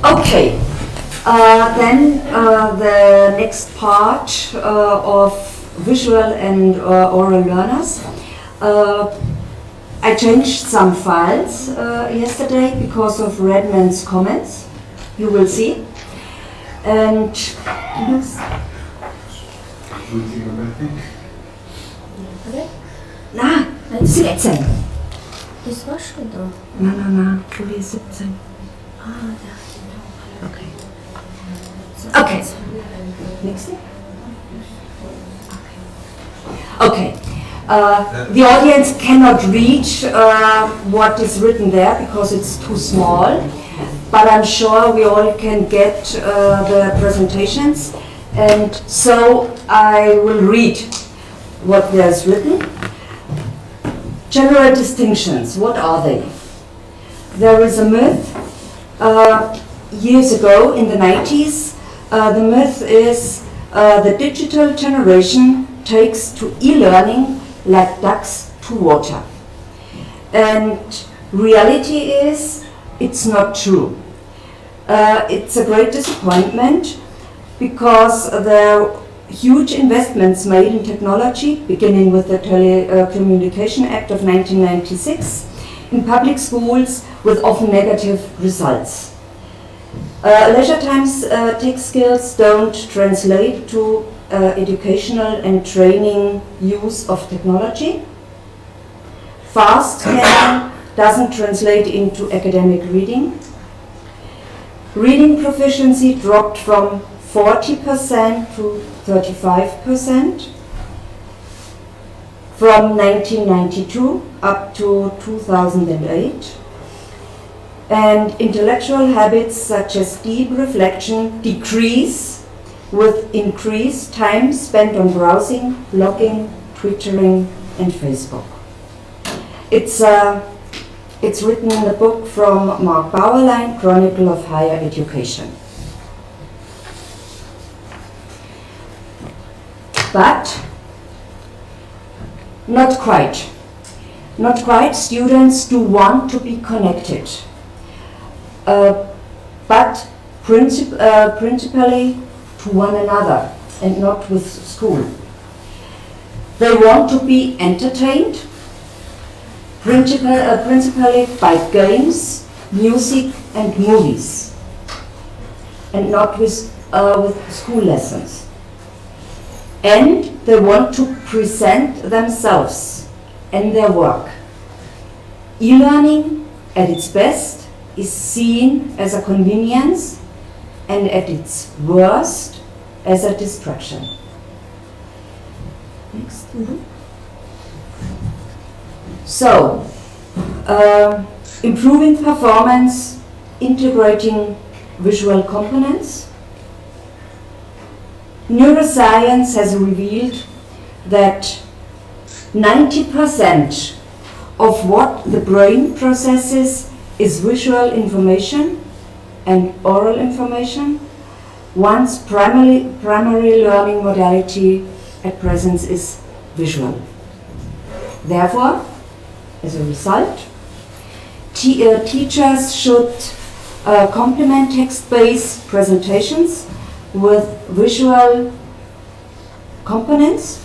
Okay, then the next part of visual and oral learners. I changed some files yesterday because of Redman's comments. You will see. And na, 17. Das war schon da. Na, Folie 17. Ah, da. Okay. Okay. Next thing. Okay. The audience cannot read what is written there because it's too small, but I'm sure we all can get the presentations, and so I will read what there's written. General distinctions, what are they? There is a myth years ago in the 90s. The myth is the digital generation takes to e-learning like ducks to water. And reality is, it's not true. It's a great disappointment because there are huge investments made in technology, beginning with the Telecommunication Act of 1996, in public schools with often negative results. Leisure times tech skills don't translate to educational and training use of technology. Fast learning doesn't translate into academic reading. Reading proficiency dropped from 40% to 35% from 1992 up to 2008. And intellectual habits such as deep reflection decrease with increased time spent on browsing, blogging, twittering, and Facebook. It's written in the book from Mark Bauerlein, Chronicle of Higher Education. But not quite. Not quite. Students do want to be connected, but principally to one another and not with school. They want to be entertained, principally by games, music and movies, and not with school lessons. And they want to present themselves and their work. E-learning at its best is seen as a convenience, and at its worst as a distraction. Next. So, improving performance, integrating visual components. Neuroscience has revealed that 90% of what the brain processes is visual information and oral information. One's primary learning modality at present is visual. Therefore, as a result, teachers should complement text-based presentations with visual components.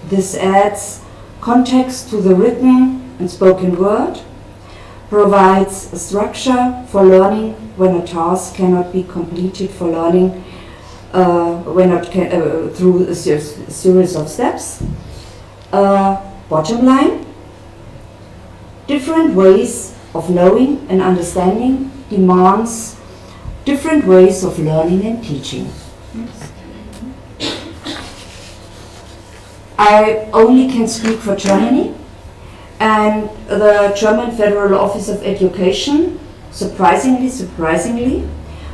This adds context to the written and spoken word, provides a structure for learning when a task cannot be completed for learning through a series of steps. Bottom line, different ways of knowing and understanding demands different ways of learning and teaching. I only can speak for Germany, and the German Federal Office of Education, surprisingly,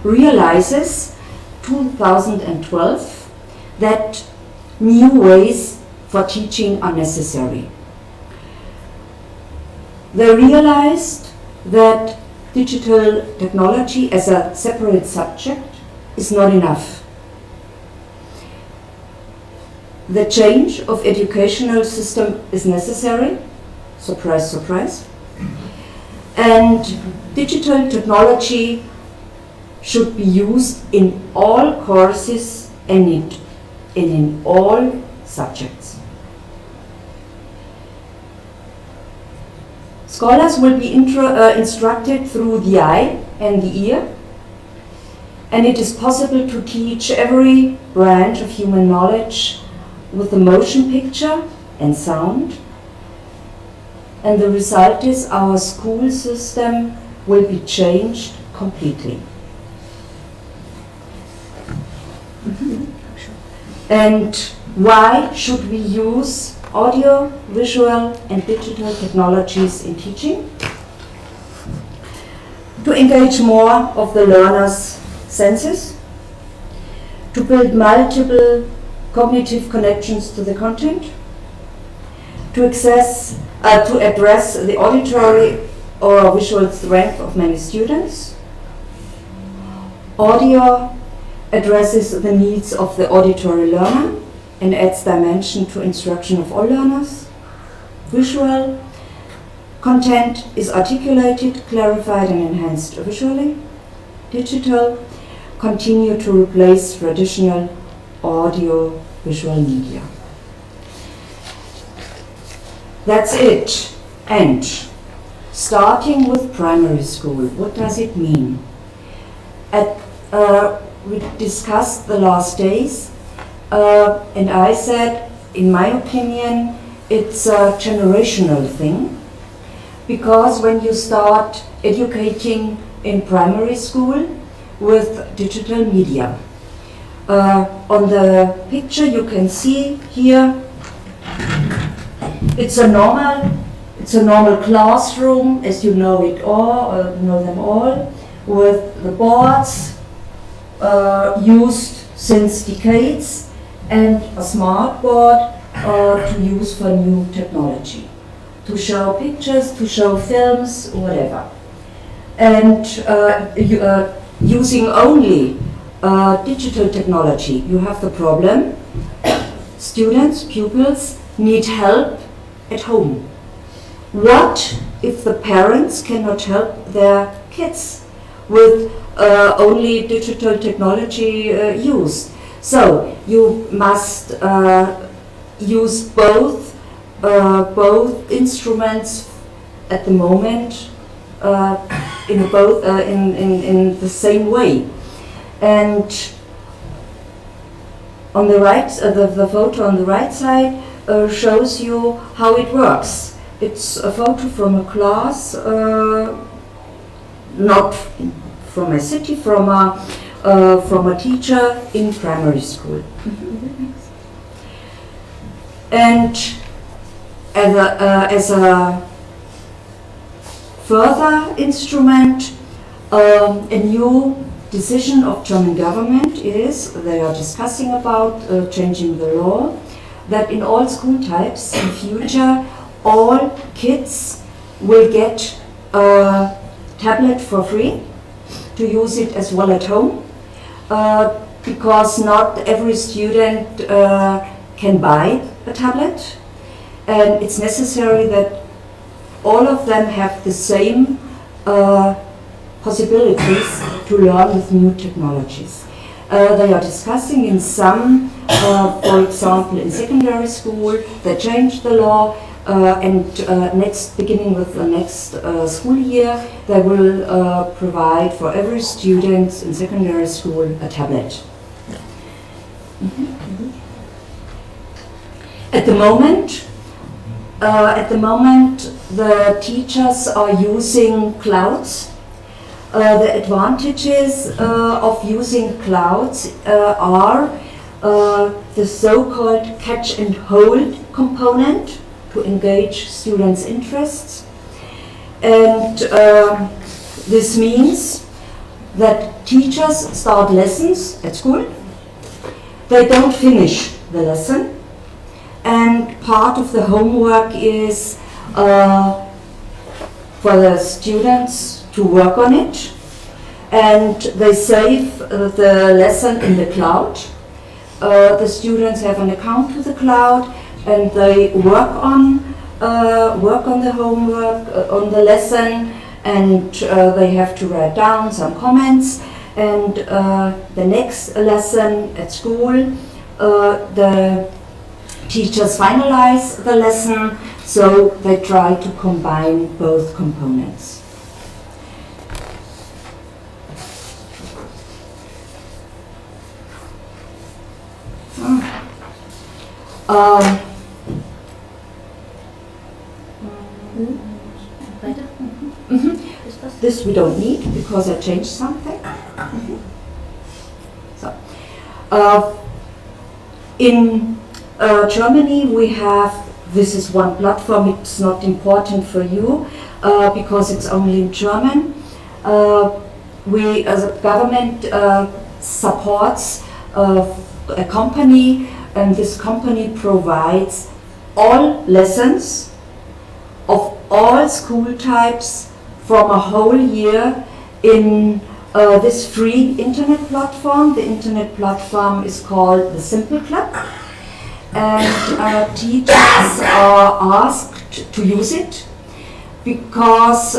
realizes 2012 that new ways for teaching are necessary. They realized that digital technology as a separate subject is not enough. The change of educational system is necessary, surprise, surprise, and digital technology should be used in all courses and in all subjects. Scholars will be instructed through the eye and the ear, and it is possible to teach every branch of human knowledge with the motion picture and sound, and the result is our school system will be changed completely. And why should we use audio, visual and digital technologies in teaching? To engage more of the learner's senses, to build multiple cognitive connections to the content, to address the auditory or visual strength of many students. Audio addresses the needs of the auditory learner and adds dimension to instruction of all learners. Visual content is articulated, clarified and enhanced visually. Digital continue to replace traditional audio visual media. That's it. And starting with primary school, what does it mean? We discussed the last days, and I said, in my opinion, it's a generational thing, because when you start educating in primary school with digital media, on the picture you can see here, it's a normal classroom, as you know it all, know them all, with the boards used since decades and a smart board to use for new technology, to show pictures, to show films, whatever. And using only digital technology, you have the problem. Students, pupils need help at home. What if the parents cannot help their kids with only digital technology used? So you must use both instruments at the moment in the same way. And on the right, the photo on the right side shows you how it works. It's a photo from a class, not from a city, from a teacher in primary school. And as a further instrument, a new decision of German government is, they are discussing about changing the law, that in all school types in future all kids will get a tablet for free to use it as well at home, because not every student can buy a tablet, and it's necessary that all of them have the same possibilities to learn with new technologies. They are discussing in some, for example in secondary school, they changed the law, and beginning with the next school year, they will provide for every student in secondary school a tablet. At the moment, the teachers are using clouds. The advantages of using clouds are the so-called catch and hold component to engage students' interests. And this means that teachers start lessons at school, they don't finish the lesson, and part of the homework is for the students to work on it, and they save the lesson in the cloud. The students have an account to the cloud, and they work on the homework, on the lesson, and they have to write down some comments, and the next lesson at school, the teachers finalize the lesson, so they try to combine both components. Weiter? Ist was? This we don't need because I changed something. So, in Germany we have, this is one platform, it's not important for you because it's only in German. We as a government supports a company, and this company provides all lessons of all school types from a whole year in this free internet platform. The internet platform is called the Simple Club, and teachers are asked to use it because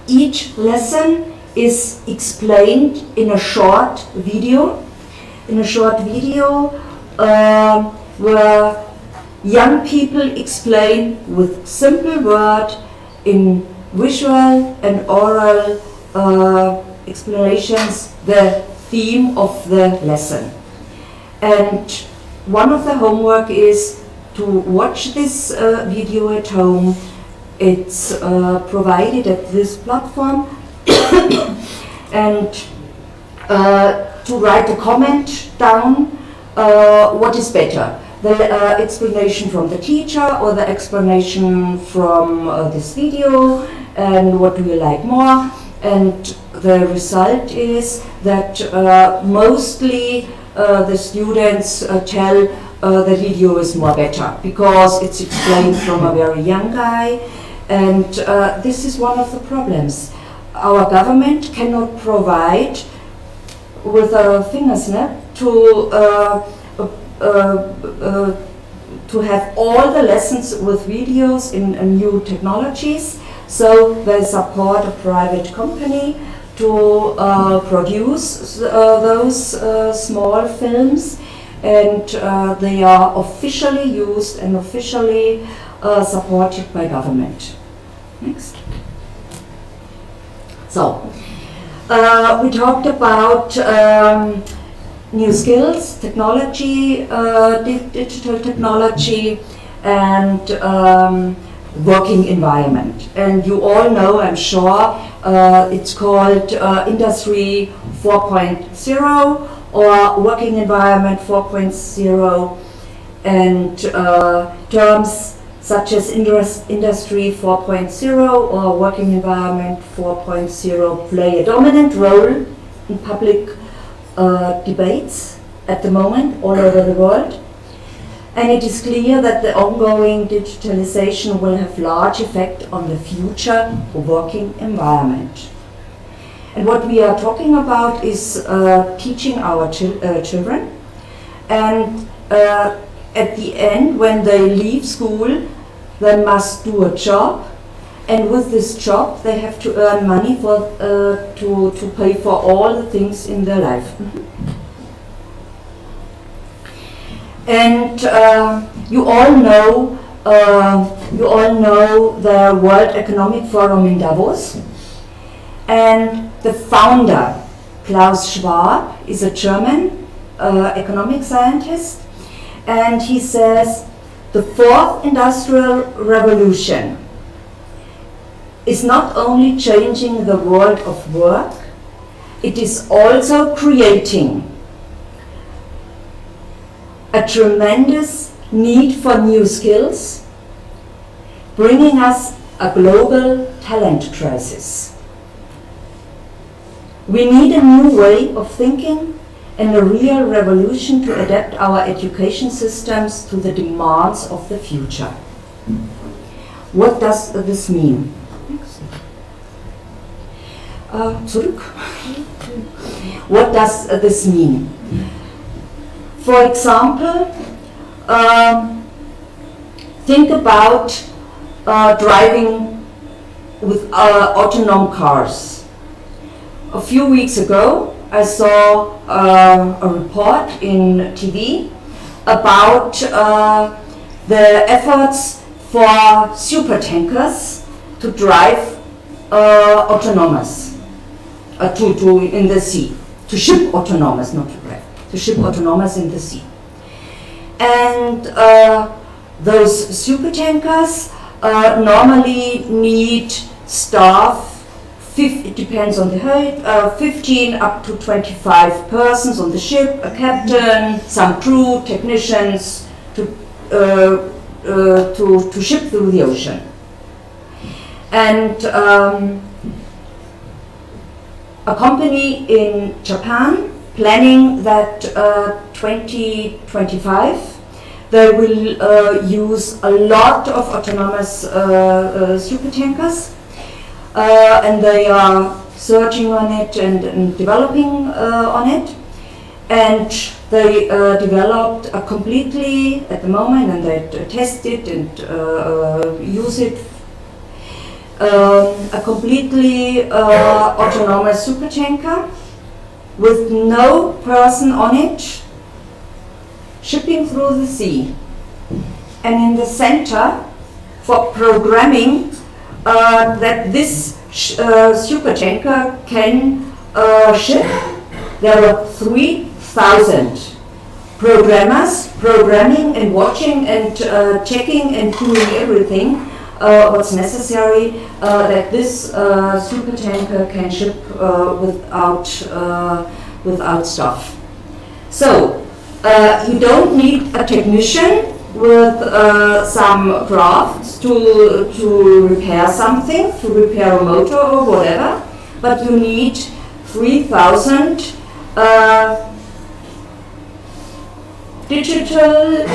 each lesson is explained in a short video. Where young people explain with simple word in visual and oral explanations the theme of the lesson. And one of the homework is to watch this video at home. It's provided at this platform and to write a comment down what is better, the explanation from the teacher or the explanation from this video, and what do you like more. And the result is that mostly the students tell the video is more better because it's explained from a very young guy, and this is one of the problems. Our government cannot provide with a finger snap to have all the lessons with videos in new technologies, so they support a private company to produce those small films, and they are officially used and officially supported by government. Next. So, we talked about new skills, technology, digital technology, and working environment. And you all know, I'm sure, it's called Industry 4.0 or Working Environment 4.0, and terms such as Industry 4.0 or Working Environment 4.0 play a dominant role in public debates at the moment all over the world. And it is clear that the ongoing digitalization will have large effect on the future working environment. And what we are talking about is teaching our children. And at the end, when they leave school, they must do a job. And with this job, they have to earn money for to pay for all the things in their life. And you all know the World Economic Forum in Davos. And the founder, Klaus Schwab, is a German economic scientist, and he says the fourth industrial revolution is not only changing the world of work, it is also creating a tremendous need for new skills, bringing us a global talent crisis. We need a new way of thinking and a real revolution to adapt our education systems to the demands of the future. What does this mean? Zurück. What does this mean? For example, think about driving with autonomous cars. a few weeks ago, I saw a report in TV about the efforts for supertankers to drive autonomous, in the sea, to ship autonomous, not to drive, to ship autonomous in the sea. And those supertankers normally need staff, it depends on the height, 15 up to 25 persons on the ship, a captain, some crew, technicians, to ship through the ocean. And a company in Japan planning that 2025 they will use a lot of autonomous supertankers, and they are searching on it and developing on it. And they developed a completely, at the moment, and they test it and use it, a completely autonomous supertanker with no person on it, shipping through the sea. And in the center for programming that this supertanker can ship, there are 3,000 programmers programming and watching and checking and doing everything what's necessary that this supertanker can ship without stuff. So you don't need a technician with some crafts to repair something, to repair a motor or whatever, but you need 3,000 digital,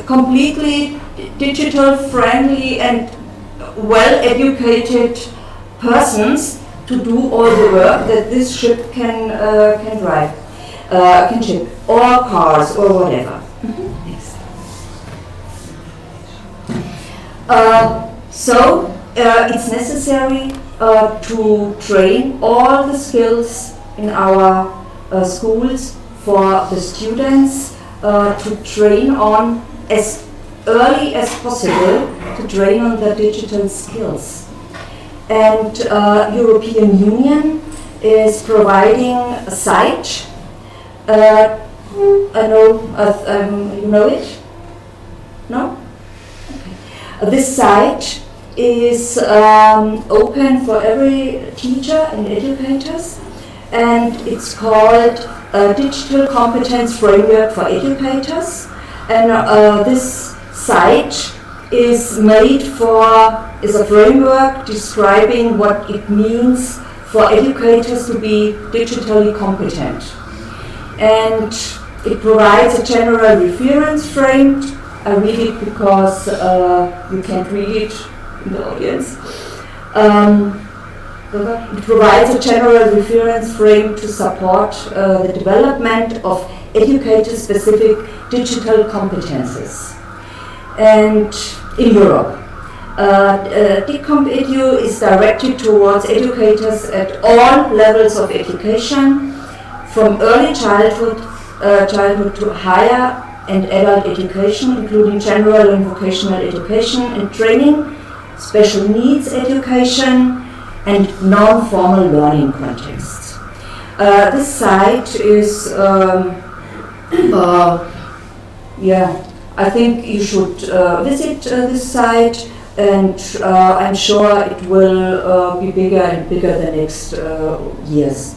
completely digital friendly and well-educated persons to do all the work that this ship can drive, can ship, or cars or whatever. Next. So it's necessary to train all the skills in our schools for the students to train on as early as possible, to train on the digital skills. And European Union is providing a site. I know, you know it? No? Okay. This site is open for every teacher and educators, and it's called Digital Competence Framework for Educators. And this site is is a framework describing what it means for educators to be digitally competent. And it provides a general reference frame. I read it because you can't read it in the audience. It provides a general reference frame to support the development of educator-specific digital competences. And in Europe, DiCompEdu is directed towards educators at all levels of education, from early childhood to higher and adult education, including general and vocational education and training, special needs education, and non-formal learning contexts. This site is, I think you should visit this site, and I'm sure it will be bigger and bigger the next years.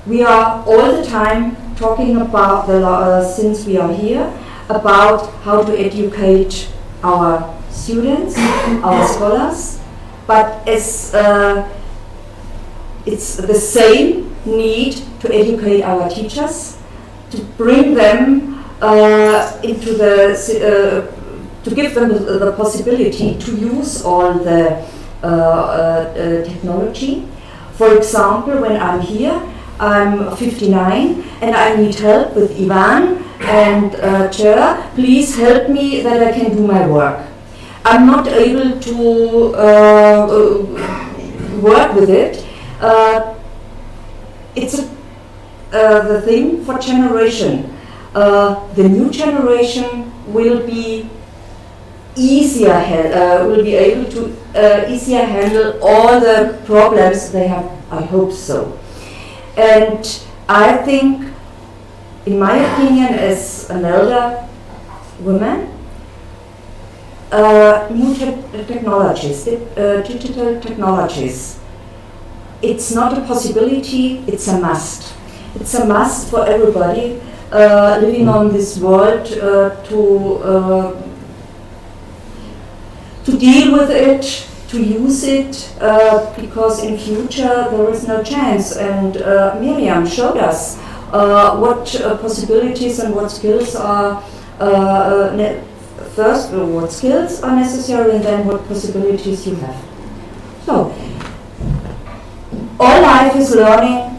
We are all the time talking about, since we are here, about how to educate our students, our scholars, but as it's the same need to educate our teachers, to bring them into to give them the possibility to use all the technology. For example, when I'm here, I'm 59 and I need help with Ivan and Cher. Please help me that I can do my work. I'm not able to work with it. It's the thing for generation. The new generation will be will be able to easier handle all the problems they have. I hope so. And I think, in my opinion, as an elder woman, new technologies, digital technologies, it's not a possibility, it's a must. It's a must for everybody living on this world to deal with it, to use it, because in future there is no chance. And Miriam showed us what possibilities and what skills are first, what skills are necessary, and then what possibilities you have. So, all life is learning.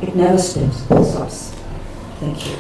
It never stops. Thank you.